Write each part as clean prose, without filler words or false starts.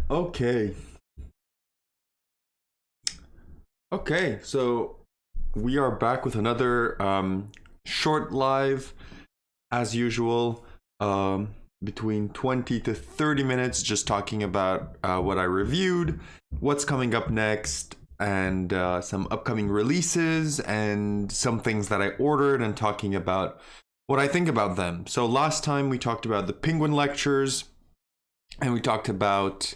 Okay. Okay, so we are back with another short live, as usual, between 20 to 30 minutes, just talking about what I reviewed, what's coming up next, and some upcoming releases, and some things that I ordered, and talking about what I think about them. So last time we talked about the Penguin lectures, and we talked about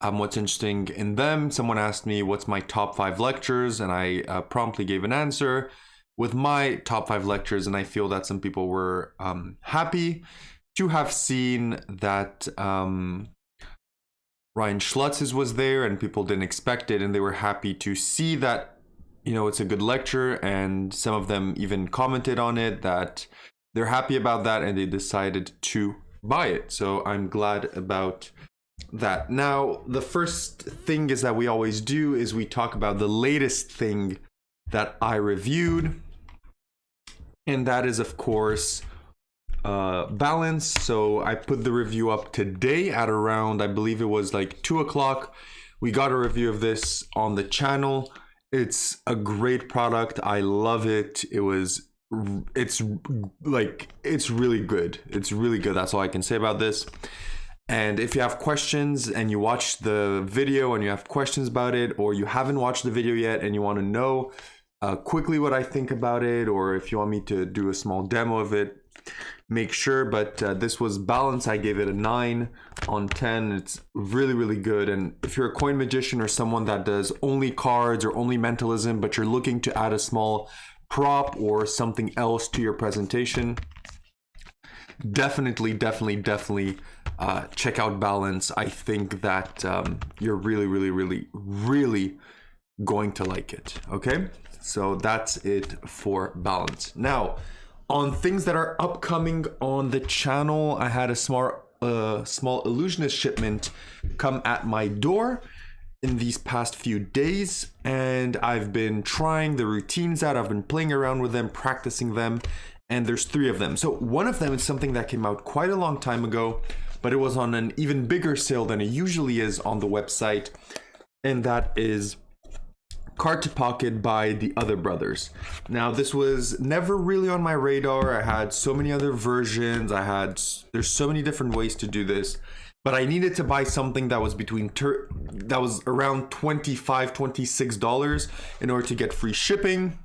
what's interesting in them. Someone asked me what's my top 5 lectures, and I promptly gave an answer with my top 5 lectures. And I feel that some people were happy to have seen that Ryan Schlutz's was there, and people didn't expect it, and they were happy to see that, you know, it's a good lecture. And some of them even commented on it that they're happy about that, and they decided to buy it. So I'm glad about that. Now, the first thing is that we always do is we talk about the latest thing that I reviewed, and that is, of course, Balance. So I put the review up today at around, I believe it was like 2 o'clock. We got a review of this on the channel. It's a great product. I love it. It's really good. It's really good. That's all I can say about this. And if you have questions and you watch the video and you have questions about it, or you haven't watched the video yet and you want to know quickly what I think about it, or if you want me to do a small demo of it, make sure. But this was Balance. I gave it a 9 on 10. It's really, really good. And if you're a coin magician or someone that does only cards or only mentalism, but you're looking to add a small prop or something else to your presentation, definitely check out Balance. I think that you're really going to like it. Okay, so that's it for Balance. Now, on things that are upcoming on the channel, I had a small illusionist shipment come at my door in these past few days, and I've been trying the routines out. I've been playing around with them, practicing them, and there's 3 of them. So one of them is something that came out quite a long time ago, but it was on an even bigger sale than it usually is on the website, and that is Card to Pocket by the Other Brothers. Now, this was never really on my radar. I had so many other versions. There's so many different ways to do this, but I needed to buy something that was that was around $25, $26 in order to get free shipping.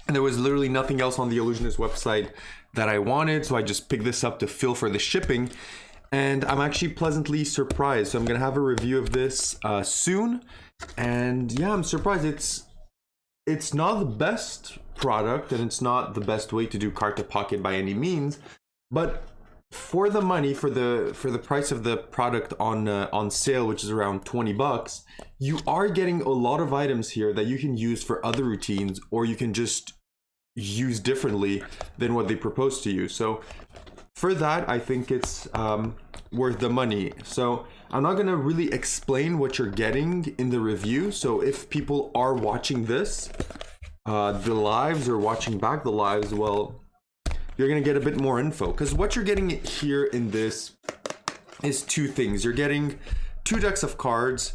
And there was literally nothing else on the Illusionist website that I wanted, so I just picked this up to fill for the shipping. And I'm actually pleasantly surprised. So I'm gonna have a review of this soon. And yeah, I'm surprised. It's not the best product, and it's not the best way to do Card to Pocket by any means, but for the money, for the price of the product on sale, which is around 20 bucks, you are getting a lot of items here that you can use for other routines, or you can just use differently than what they propose to you. So for that, I think it's worth the money. So I'm not gonna really explain what you're getting in the review. So if people are watching this, the lives, or watching back the lives, well, you're gonna get a bit more info, because what you're getting here in this is 2 things. You're getting 2 decks of cards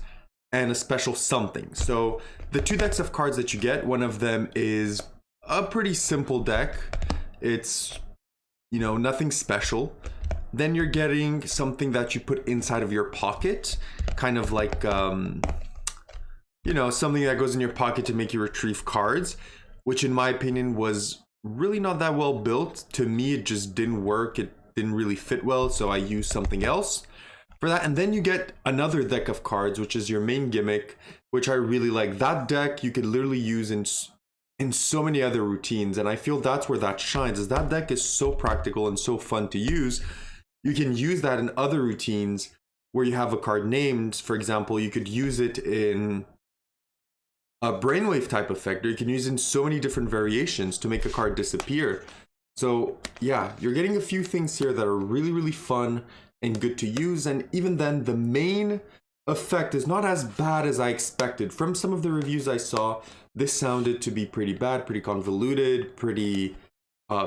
and a special something. So the 2 decks of cards that you get, one of them is a pretty simple deck. It's, you know, nothing special. Then you're getting something that you put inside of your pocket, kind of like, you know, something that goes in your pocket to make you retrieve cards, which in my opinion was really not that well built. To me, it just didn't work. It didn't really fit well, so I used something else for that. And then you get another deck of cards, which is your main gimmick, which I really like. That deck you could literally use in so many other routines, and I feel that's where that shines, is that deck is so practical and so fun to use. You can use that in other routines where you have a card named. For example, you could use it in a brainwave type effect, or you can use it in so many different variations to make a card disappear. So yeah, you're getting a few things here that are really fun and good to use. And even then, the main effect is not as bad as I expected. From some of the reviews I saw, this sounded to be pretty bad, pretty convoluted, pretty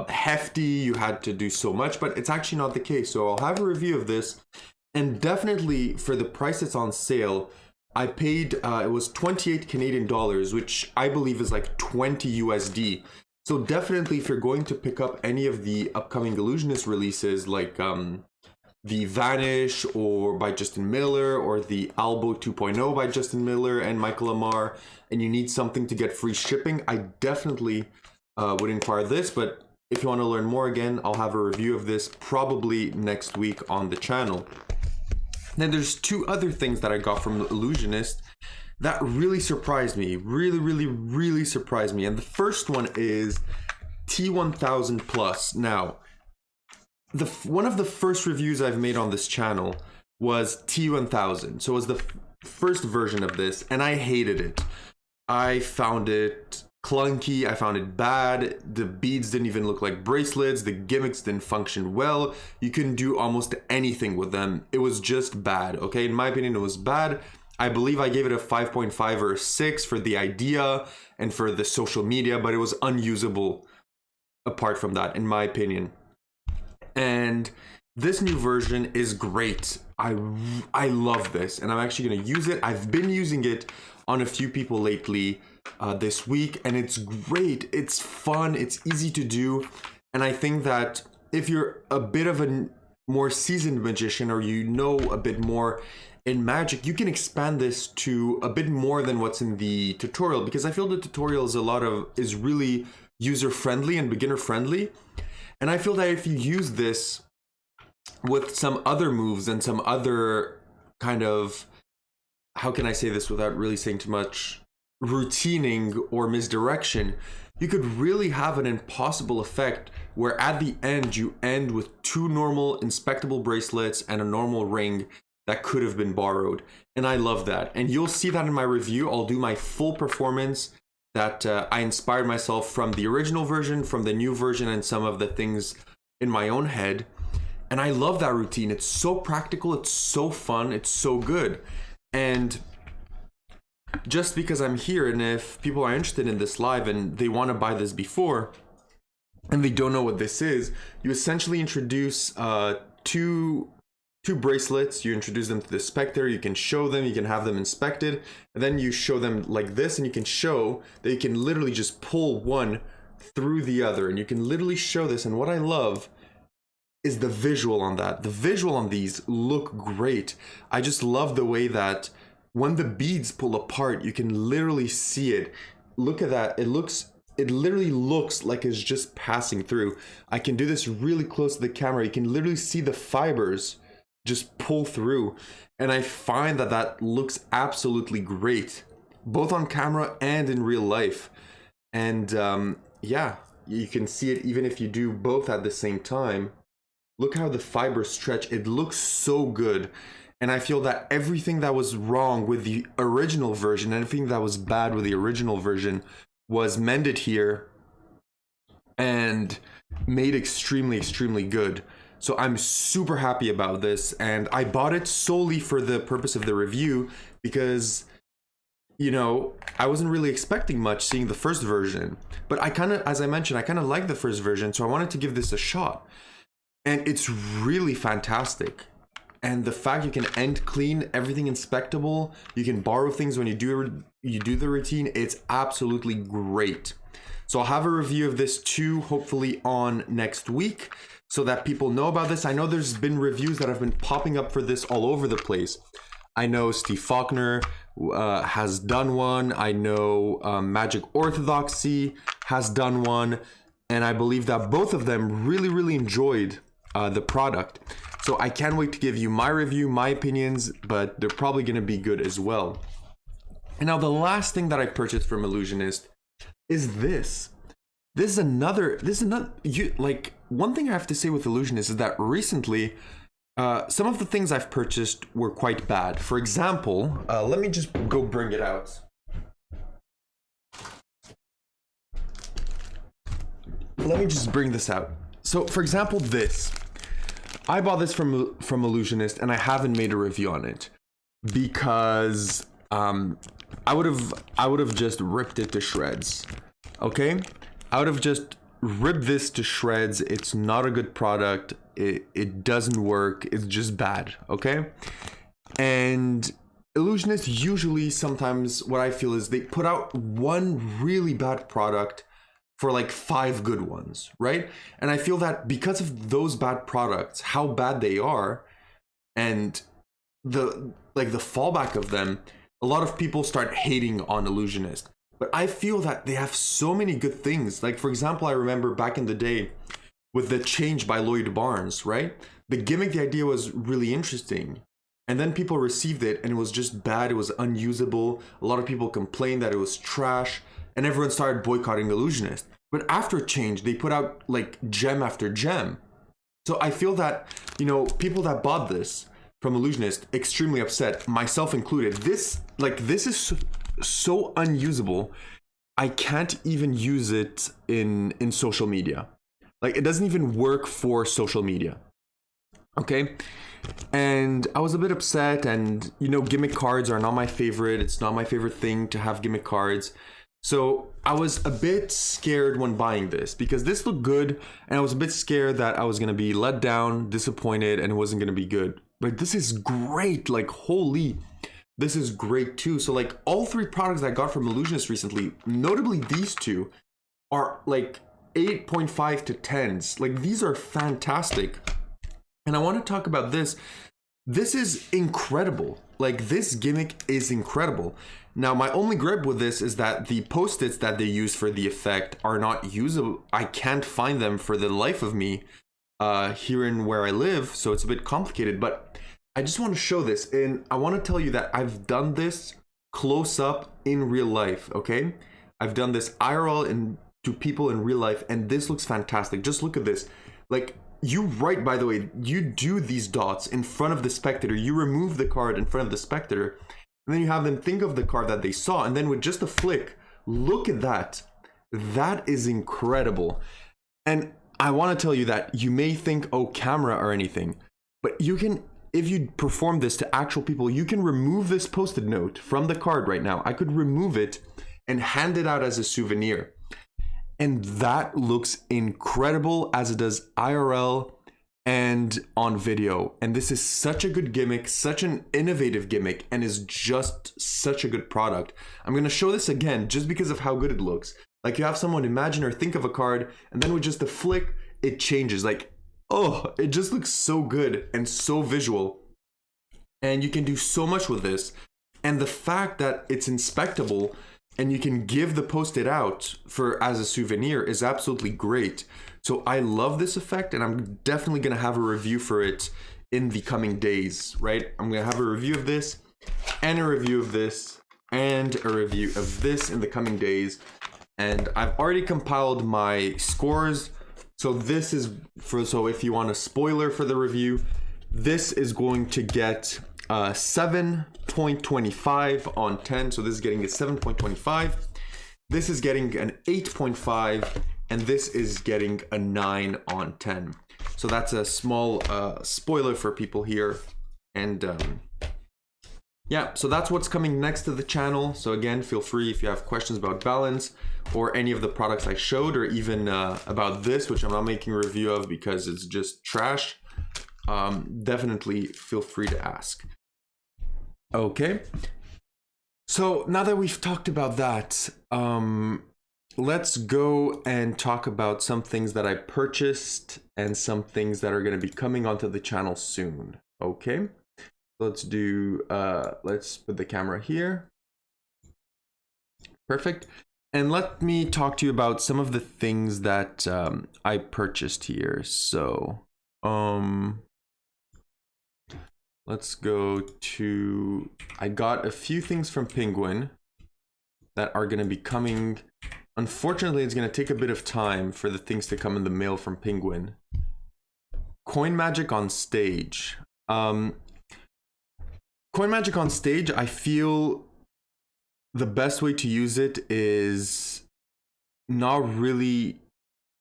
hefty. You had to do so much, but it's actually not the case. So I'll have a review of this, And definitely for the price that's on sale, I paid, it was 28 Canadian dollars, which I believe is like 20 USD. So definitely if you're going to pick up any of the upcoming Illusionist releases, like the Vanish or by Justin Miller, or the Albo 2.0 by Justin Miller and Michael Amar, and you need something to get free shipping, I definitely would inquire this. But if you want to learn more, again, I'll have a review of this probably next week on the channel. Then there's two other things that I got from Illusionist that really surprised me, really surprised me. And the first one is T1000 Plus. Now, one of the first reviews I've made on this channel was T1000. So it was the first version of this, and I hated it. I found it clunky, I found it bad, the beads didn't even look like bracelets, the gimmicks didn't function well, you couldn't do almost anything with them. It was just bad, okay? In my opinion, it was bad. I believe I gave it a 5.5 or a 6 for the idea and for the social media, but it was unusable apart from that, in my opinion. And this new version is great. I love this, and I'm actually going to use it. I've been using it on a few people lately this week, and it's great. It's fun, it's easy to do, and I think that if you're a bit of a more seasoned magician, or you know a bit more in magic, you can expand this to a bit more than what's in the tutorial, because I feel the tutorial is really user friendly and beginner friendly. And I feel that if you use this with some other moves and some other kind of, how can I say this without really saying too much, routining or misdirection, you could really have an impossible effect where at the end you end with two normal inspectable bracelets and a normal ring that could have been borrowed. And I love that. And you'll see that in my review. I'll do my full performance that I inspired myself from the original version, from the new version, and some of the things in my own head. And I love that routine. It's so practical, it's so fun, it's so good. And just because I'm here, and if people are interested in this live and they want to buy this before and they don't know what this is, you essentially introduce two bracelets. You introduce them to the specter, you can show them, you can have them inspected, and then you show them like this, and you can show that you can literally just pull one through the other, and you can literally show this. And what I love is the visual on that. The visual on these look great. I just love the way that when the beads pull apart, you can literally see it. Look at that. It literally looks like it's just passing through. I can do this really close to the camera. You can literally see the fibers just pull through, and I find that that looks absolutely great, both on camera and in real life. And yeah, you can see it even if you do both at the same time. Look how the fibers stretch. It looks so good. And I feel that everything that was wrong with the original version, everything that was bad with the original version, was mended here and made extremely good. So I'm super happy about this, and I bought it solely for the purpose of the review because, you know, I wasn't really expecting much seeing the first version, but I kind of, as I mentioned, I kind of like the first version, so I wanted to give this a shot. And it's really fantastic. And the fact you can end clean, everything inspectable, you can borrow things when you do the routine, it's absolutely great. So I'll have a review of this too, hopefully on next week, so that people know about this. I know there's been reviews that have been popping up for this all over the place. I know Steve Faulkner has done one. I know Magic Orthodoxy has done one. And I believe that both of them really enjoyed the product. So I can't wait to give you my review, my opinions, but they're probably going to be good as well. And now the last thing that I purchased from Illusionist is this. This is another, one thing I have to say with Illusionist is that recently, some of the things I've purchased were quite bad. For example, let me just go bring it out. Let me just bring this out. So for example, this. I bought this from Illusionist, and I haven't made a review on it because I would have just ripped it to shreds. Okay? I would have just rip this to shreds. It's not a good product. It doesn't work. It's just bad, okay? And Illusionists usually, sometimes what I feel is they put out one really bad product for like 5 good ones, right? And I feel that because of those bad products, how bad they are, and the fallback of them, a lot of people start hating on Illusionist. But I feel that they have so many good things. Like, for example, I remember back in the day with the Change by Lloyd Barnes, right? The gimmick, the idea was really interesting. And then people received it and it was just bad. It was unusable. A lot of people complained that it was trash and everyone started boycotting Illusionist. But after Change, they put out like gem after gem. So I feel that, you know, people that bought this from Illusionist, extremely upset, myself included. This is so unusable. I can't even use it in social media. Like, it doesn't even work for social media. Okay? And I was a bit upset, and you know, gimmick cards are not my favorite. It's not my favorite thing to have gimmick cards. So I was a bit scared when buying this because this looked good, and I was a bit scared that I was gonna be let down, disappointed, and it wasn't gonna be good. But this is great. Like, holy, this is great too. So like, all 3 products I got from Illusionist recently, notably these 2, are like 8.5 to 10s. Like, these are fantastic. And I want to talk about this. This is incredible. Like, this gimmick is incredible. Now, my only gripe with this is that the post-its that they use for the effect are not usable. I can't find them for the life of me here in where I live, so it's a bit complicated. But I just want to show this, and I want to tell you that I've done this close up in real life, okay? I've done this IRL and to people in real life, and this looks fantastic. Just look at this. Like, you write, by the way, you do these dots in front of the spectator. You remove the card in front of the spectator, and then you have them think of the card that they saw, and then with just a flick, look at that. That is incredible. And I want to tell you that you may think, oh, camera or anything, but you can, if you perform this to actual people, you can remove this post-it note from the card right now. I could remove it and hand it out as a souvenir. And that looks incredible as it does IRL and on video. And this is such a good gimmick, such an innovative gimmick, and is just such a good product. I'm going to show this again just because of how good it looks. Like, you have someone imagine or think of a card, and then with just a flick, it changes. Like, oh, it just looks so good and so visual. And you can do so much with this. And the fact that it's inspectable and you can give the post-it out for as a souvenir is absolutely great. So I love this effect, and I'm definitely gonna have a review for it in the coming days, right? I'm gonna have a review of this and a review of this and a review of this in the coming days. And I've already compiled my scores. So this is so if you want a spoiler for the review, this is going to get 7.25 on 10. So this is getting a 7.25. This is getting an 8.5, and this is getting a 9 on 10. So that's a small spoiler for people here. And yeah, so that's what's coming next to the channel. So again, feel free if you have questions about balance or any of the products I showed, or even about this, which I'm not making a review of because it's just trash. Definitely feel free to ask. Okay, so now that we've talked about that, let's go and talk about some things that I purchased and some things that are going to be coming onto the channel soon. Okay, let's do, let's put the camera here. Perfect. And let me talk to you about some of the things that I purchased here. So, let's go to, I got a few things from Penguin that are going to be coming. Unfortunately, it's going to take a bit of time for the things to come in the mail from Penguin. Coin Magic on Stage. Coin Magic on Stage, I feel the best way to use it is not really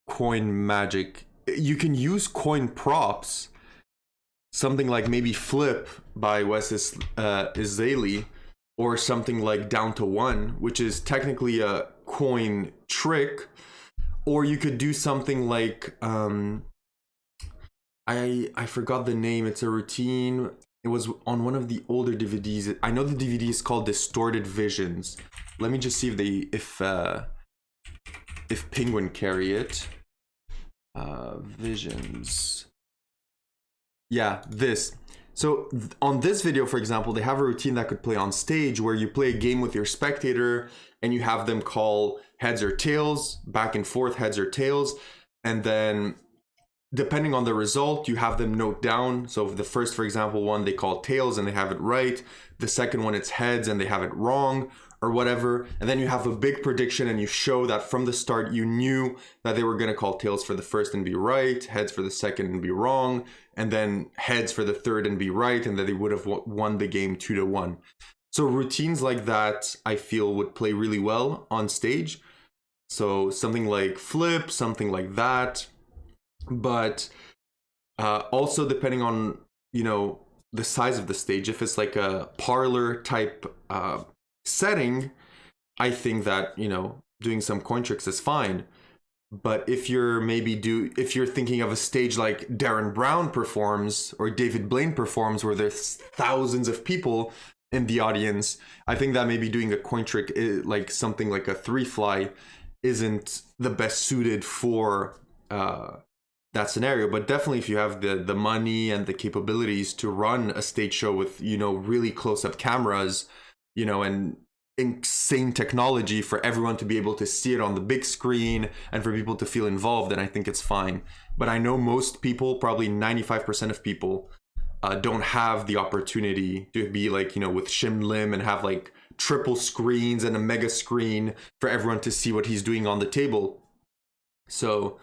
Coin Magic. You can use coin props, something like maybe Flip by Wes Isali, or something like Down to One, which is technically a coin trick, Or you could do something like I forgot the name. It's a routine. It was on one of the older DVDs. I know the DVD is called Distorted Visions. Let me just see if Penguin carry it. Visions. Yeah, this. So on this video, for example, they have a routine that could play on stage where you play a game with your spectator and you have them call heads or tails, back and forth, heads or tails. And then depending on the result, you have them note down. So the first, for example, one, they call tails and they have it right. The second one, it's heads and they have it wrong, or whatever. And then you have a big prediction and you show that from the start, you knew that they were gonna call tails for the first and be right, heads for the second and be wrong, and then heads for the third and be right, and that they would have won the game 2-1. So routines like that, I feel, would play really well on stage. So something like flip, something like that. But also depending on, you know, the size of the stage, if it's like a parlor type setting, I think that, you know, doing some coin tricks is fine. But if you're if you're thinking of a stage like Darren Brown performs or David Blaine performs, where there's thousands of people in the audience, I think that maybe doing a coin trick, like something like a 3-fly, isn't the best suited for that scenario. But definitely if you have the money and the capabilities to run a stage show with, you know, really close-up cameras, you know, and insane technology for everyone to be able to see it on the big screen and for people to feel involved, then I think it's fine. But I know most people, probably 95% of people, don't have the opportunity to be like, you know, with Shim Lim and have like triple screens and a mega screen for everyone to see what he's doing on the table. So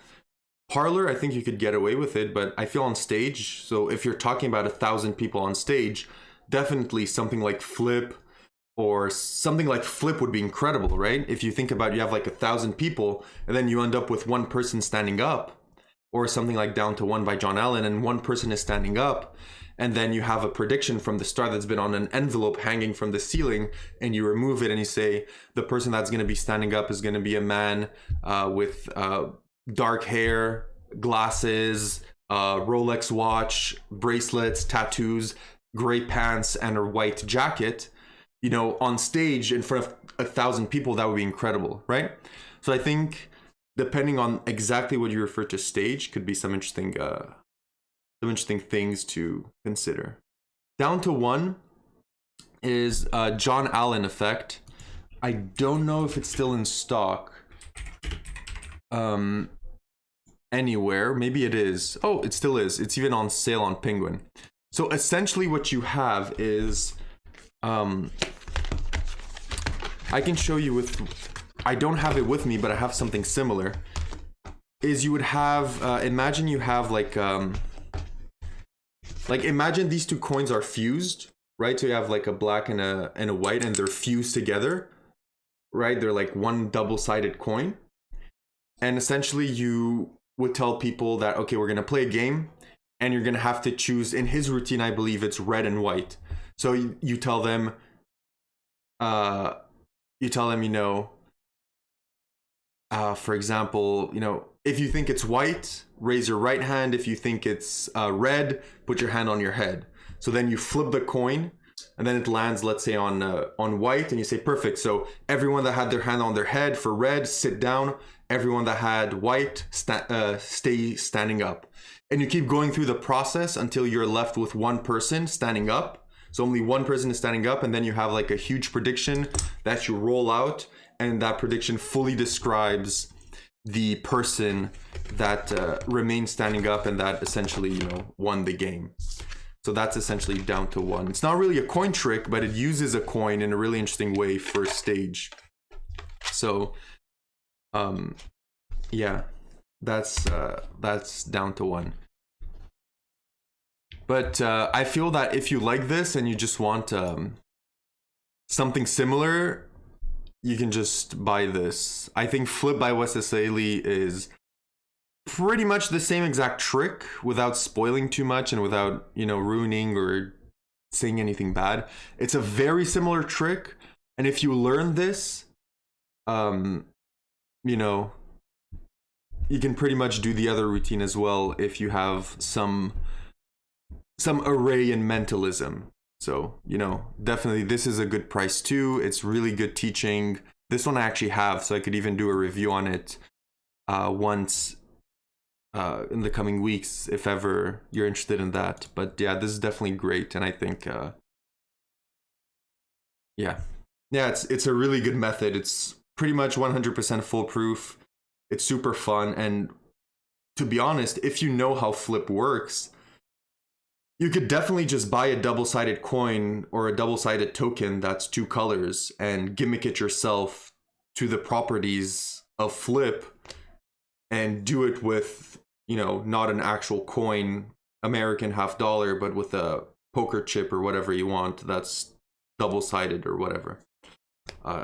parlor, I think you could get away with it, but I feel on stage, so if you're talking about 1,000 people on stage, definitely something like flip, or something like flip would be incredible, right? If you think about, you have like 1,000 people and then you end up with one person standing up, or something like Down to One by John Allen, and one person is standing up, and then you have a prediction from the start that's been on an envelope hanging from the ceiling, and you remove it and you say the person that's going to be standing up is going to be a man with dark hair, glasses, Rolex watch, bracelets, tattoos, gray pants, and a white jacket. You know, on stage in front of 1,000 people, that would be incredible, right? So I think depending on exactly what you refer to stage, could be some interesting things to consider. Down to One is John Allen effect. I don't know if it's still in stock anywhere. Maybe it is. Oh, it still is. It's even on sale on Penguin. So essentially what you have is I can show you with, I don't have it with me, but I have something similar. Is you would have, imagine you have like imagine these two coins are fused, right? So you have like a black and a white, and they're fused together, right? They're like one double-sided coin. And essentially you would tell people that, okay, we're gonna play a game, and you're gonna have to choose, in his routine, I believe it's red and white. So you tell them, you know, for example, you know, if you think it's white, raise your right hand. If you think it's red, put your hand on your head. So then you flip the coin, and then it lands, let's say, on white, and you say, perfect. So everyone that had their hand on their head for red, sit down. Everyone that had white, stay standing up. And you keep going through the process until you're left with one person standing up. So only one person is standing up, and then you have like a huge prediction that you roll out, and that prediction fully describes the person that remained standing up, and that essentially, you know, won the game. So that's essentially Down to One. It's not really a coin trick, but it uses a coin in a really interesting way for stage. So yeah, that's Down to One. But I feel that if you like this and you just want something similar, you can just buy this. I think Flip by Wes Eseli is pretty much the same exact trick, without spoiling too much and without, you know, ruining or saying anything bad. It's a very similar trick, and if you learn this, you know, you can pretty much do the other routine as well if you have some array in mentalism. So, you know, definitely this is a good price too. It's really good teaching. This one I actually have, so I could even do a review on it once in the coming weeks, if ever you're interested in that. But yeah, this is definitely great, and I think yeah, it's a really good method. It's pretty much 100% foolproof. It's super fun, and to be honest, if you know how Flip works, you could definitely just buy a double-sided coin or a double-sided token that's 2 colors and gimmick it yourself to the properties of Flip and do it with, you know, not an actual coin, American $50, but with a poker chip or whatever you want that's double-sided or whatever.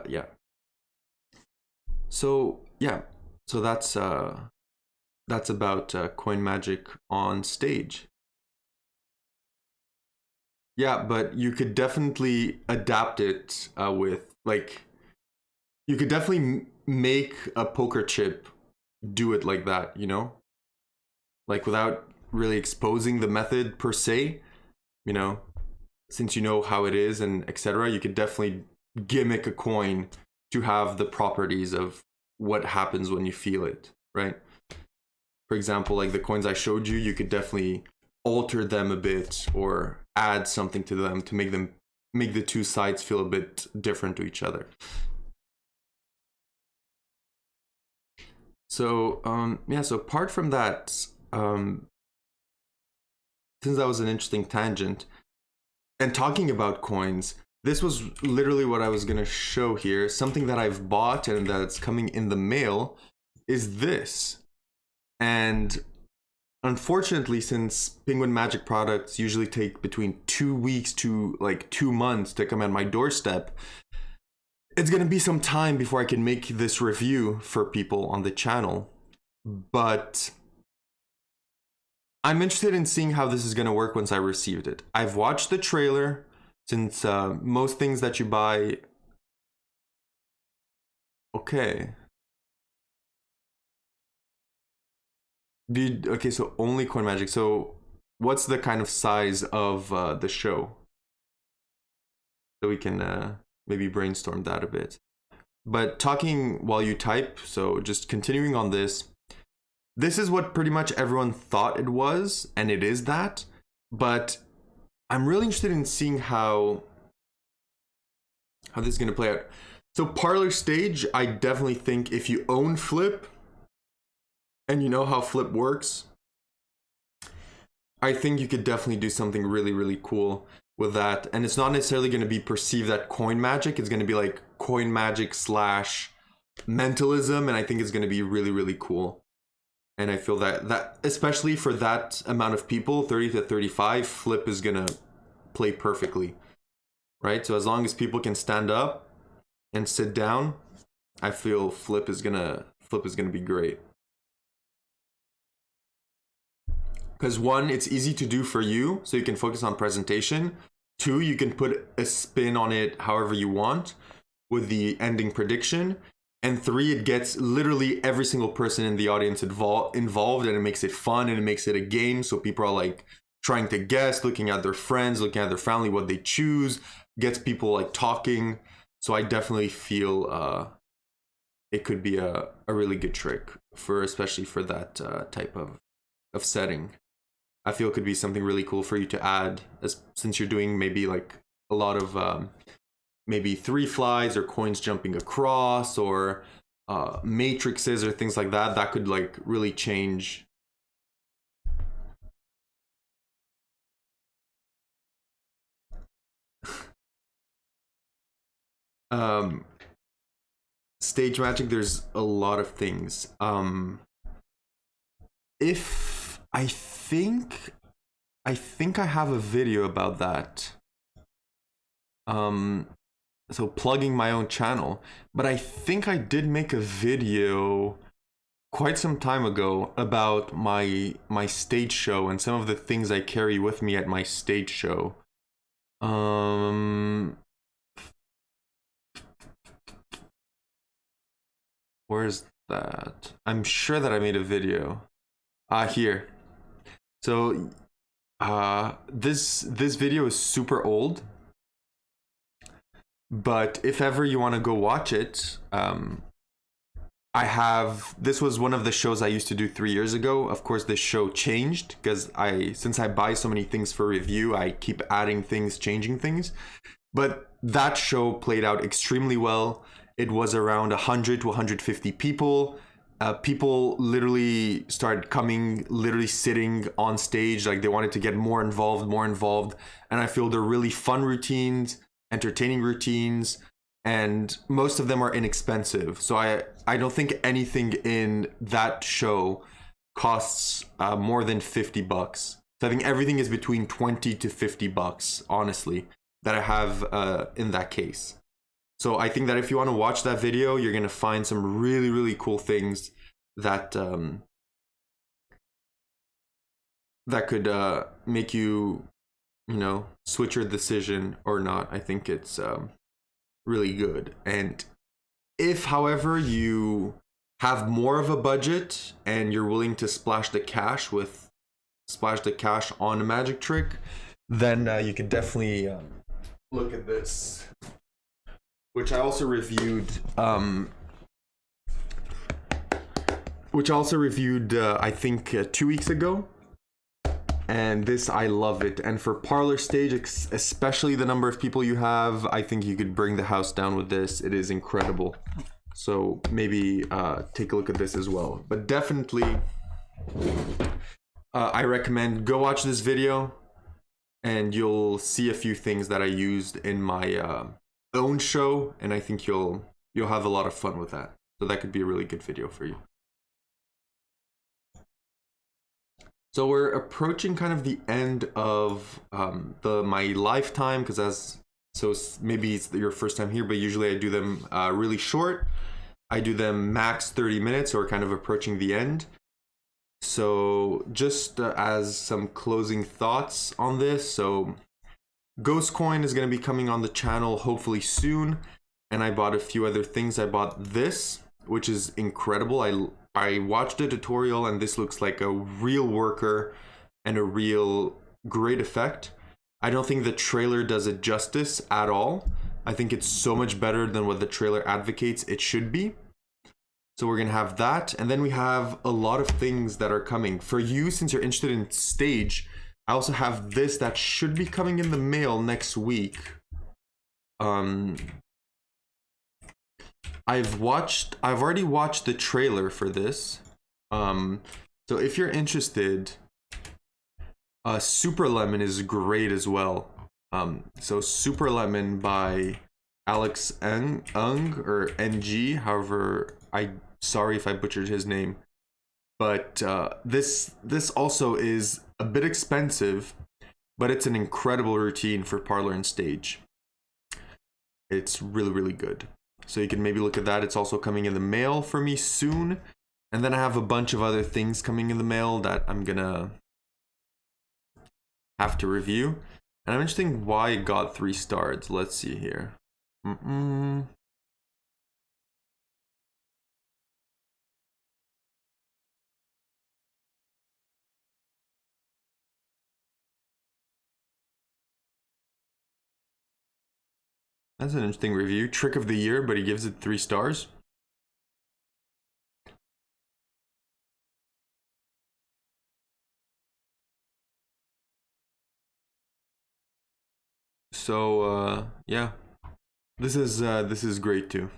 Yeah. So yeah, so that's about Coin Magic on stage. Yeah, but you could definitely adapt it with, like, you could definitely make a poker chip do it like that, you know? Like without really exposing the method per se, you know? Since you know how it is and etc., you could definitely gimmick a coin to have the properties of what happens when you feel it, right? For example, like the coins I showed you, you could definitely alter them a bit or add something to them to make the 2 sides feel a bit different to each other. So yeah, so apart from that, since that was an interesting tangent, and talking about coins, this was literally what I was gonna show here. Something that I've bought and that's coming in the mail is this. And unfortunately, since Penguin Magic products usually take between 2 weeks to like 2 months to come at my doorstep, it's gonna be some time before I can make this review for people on the channel. But I'm interested in seeing how this is gonna work once I received it. I've watched the trailer, since most things that you buy... Okay. Okay, so only Coin Magic. So what's the kind of size of the show? So we can maybe brainstorm that a bit. But talking while you type, so just continuing on this, this is what pretty much everyone thought it was, and it is that. But I'm really interested in seeing how this is going to play out. So Parlor Stage, I definitely think if you own Flip and you know how Flip works, I think you could definitely do something really, really cool with that. And it's not necessarily going to be perceived that Coin Magic. It's going to be like Coin Magic / mentalism, and I think it's going to be really, really cool. And I feel that especially for that amount of people, 30 to 35, Flip is going to play perfectly, right? So as long as people can stand up and sit down, I feel Flip is gonna be great. Because 1, it's easy to do for you, so you can focus on presentation. 2, you can put a spin on it however you want with the ending prediction. And 3, it gets literally every single person in the audience involved, and it makes it fun, and it makes it a game. So people are like trying to guess, looking at their friends, looking at their family, what they choose, gets people like talking. So I definitely feel it could be a really good trick especially for that type of setting. I feel it could be something really cool for you to add, since you're doing maybe like a lot of maybe 3 flies or coins jumping across or matrices or things like that. That could like really change. Stage Magic, there's a lot of things. If I think I have a video about that. So plugging my own channel, but I think I did make a video quite some time ago about my stage show and some of the things I carry with me at my stage show. Where's that? I'm sure that I made a video. Here. So this video is super old, but if ever you want to go watch it, this was one of the shows I used to do 3 years ago. Of course, this show changed because since I buy so many things for review, I keep adding things, changing things. But that show played out extremely well. It was around 100 to 150 people. People literally started coming, literally sitting on stage, like they wanted to get more involved. And I feel they're really fun routines, entertaining routines, and most of them are inexpensive. So I don't think anything in that show costs more than $50. So I think everything is between 20 to $50, honestly, that I have in that case. So I think that if you want to watch that video, you're going to find some really, really cool things that that could make you, switch your decision or not. I think it's really good. And if, however, you have more of a budget and you're willing to splash the cash on a magic trick, then you could definitely look at this, which I also reviewed. I think 2 weeks ago. And this, I love it. And for parlor stage, especially the number of people you have, I think you could bring the house down with this. It is incredible. So maybe take a look at this as well. But definitely, I recommend go watch this video, and you'll see a few things that I used in my own show, and I think you'll have a lot of fun with that. So that could be a really good video for you. So we're approaching kind of the end of my lifetime, because maybe it's your first time here, but usually I do them really short. I do them max 30 minutes, or kind of approaching the end. So just as some closing thoughts on this, so Ghost Coin is going to be coming on the channel hopefully soon, and I bought a few other things. I bought this, which is incredible. I watched a tutorial, and this looks like a real worker and a real great effect. I don't think the trailer does it justice at all. I think it's so much better than what the trailer advocates it should be. So we're gonna have that, and then we have a lot of things that are coming. For you, since you're interested in stage, I also have this that should be coming in the mail next week. I've already watched the trailer for this. So if you're interested, Super Lemon is great as well. So Super Lemon by Alex Ng or NG, however, sorry if I butchered his name. But this also is a bit expensive, but it's an incredible routine for parlor and stage. It's really, really good. So you can maybe look at that. It's also coming in the mail for me soon. And then I have a bunch of other things coming in the mail that I'm gonna have to review. And I'm interested in why it got 3 stars. Let's see here. That's an interesting review. Trick of the year, but he gives it 3 stars. So yeah, this is great too.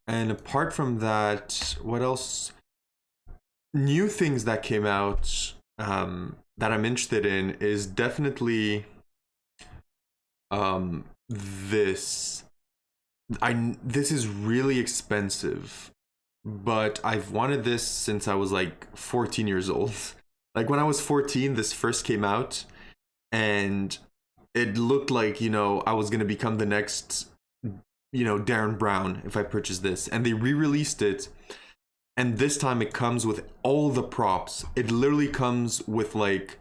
And apart from that, what else? New things that came out that I'm interested in is definitely this is really expensive, but I've wanted this since I was like 14 years old. Like when I was 14, this first came out, and it looked like, I was gonna become the next, Darren Brown if I purchased this. And they re-released it, and this time it comes with all the props. It literally comes with like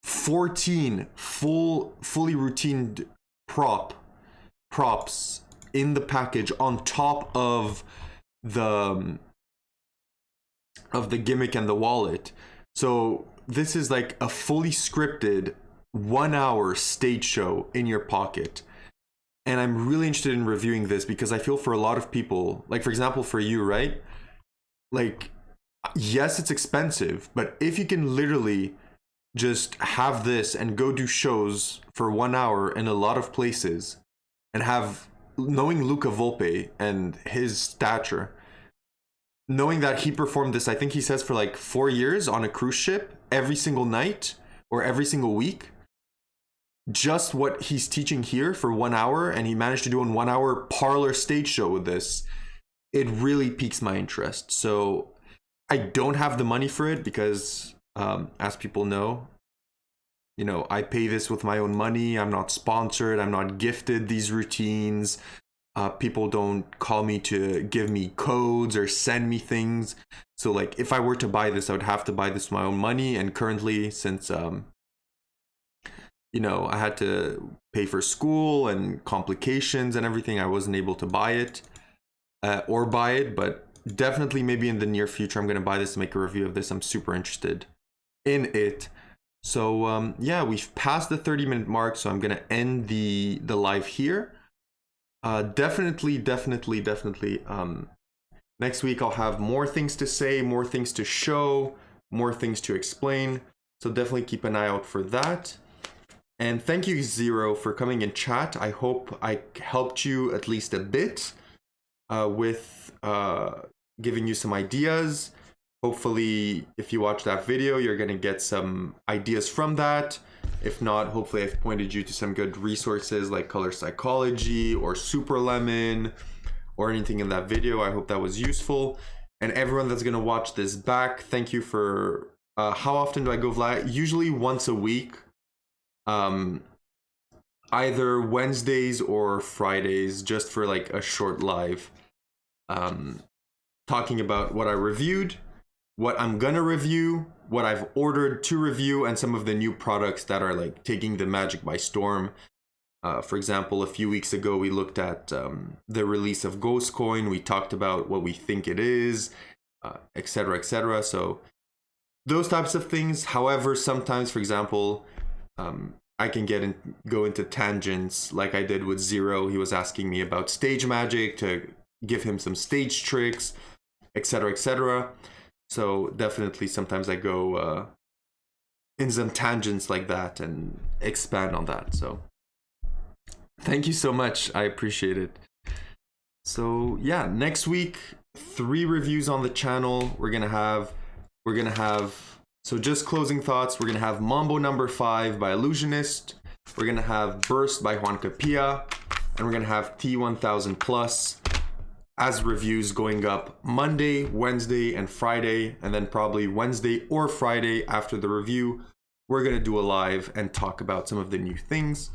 14 fully routined props in the package on top of the gimmick and the wallet. So this is like a fully scripted 1 hour stage show in your pocket. And I'm really interested in reviewing this because I feel for a lot of people, like for example, for you, right? Like, yes, it's expensive, but if you can literally just have this and go do shows for 1 hour in a lot of places and have, knowing Luca Volpe and his stature, knowing that he performed this, I think he says for like 4 years on a cruise ship every single night or every single week, just what he's teaching here for 1 hour, and he managed to do a 1 hour parlor stage show with this, it really piques my interest. So I don't have the money for it because, as people know, you know, I pay this with my own money. I'm not sponsored. I'm not gifted these routines. People don't call me to give me codes or send me things. So like if I were to buy this, I would have to buy this with my own money. And currently, since you know, I had to pay for school and complications and everything, I wasn't able to buy it but definitely maybe in the near future, I'm going to buy this and make a review of this. I'm super interested in it. So yeah, we've passed the 30-minute mark, so I'm going to end the live here. Definitely, next week I'll have more things to say, more things to show, more things to explain. So definitely keep an eye out for that. And thank you, Zero, for coming in chat. I hope I helped you at least a bit with giving you some ideas. Hopefully, if you watch that video, you're going to get some ideas from that. If not, hopefully I've pointed you to some good resources like Color Psychology or Super Lemon or anything in that video. I hope that was useful. And everyone that's going to watch this back, thank you for... how often do I go live? Usually once a week. Either Wednesdays or Fridays, just for like a short live, talking about what I reviewed, what I'm gonna review, what I've ordered to review, and some of the new products that are like taking the magic by storm. For example, a few weeks ago, we looked at the release of Ghostcoin. We talked about what we think it is, etc., etc. So those types of things. However, sometimes, for example, I can go into tangents like I did with Zero. He was asking me about stage magic to give him some stage tricks, etc., etc. So definitely sometimes I go in some tangents like that and expand on that. So thank you so much. I appreciate it. So yeah, next week, 3 reviews on the channel. We're gonna have so just closing thoughts, we're going to have Mambo No. 5 by Illusionist. We're going to have Burst by Juan Capilla. And we're going to have T1000 Plus as reviews going up Monday, Wednesday, and Friday. And then probably Wednesday or Friday after the review, we're going to do a live and talk about some of the new things.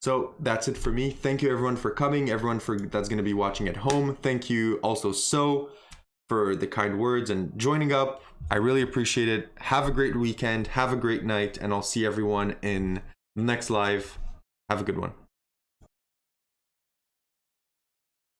So that's it for me. Thank you everyone for coming. Everyone that's going to be watching at home. Thank you also for the kind words and joining up. I really appreciate it. Have a great weekend. Have a great night. And I'll see everyone in the next live. Have a good one.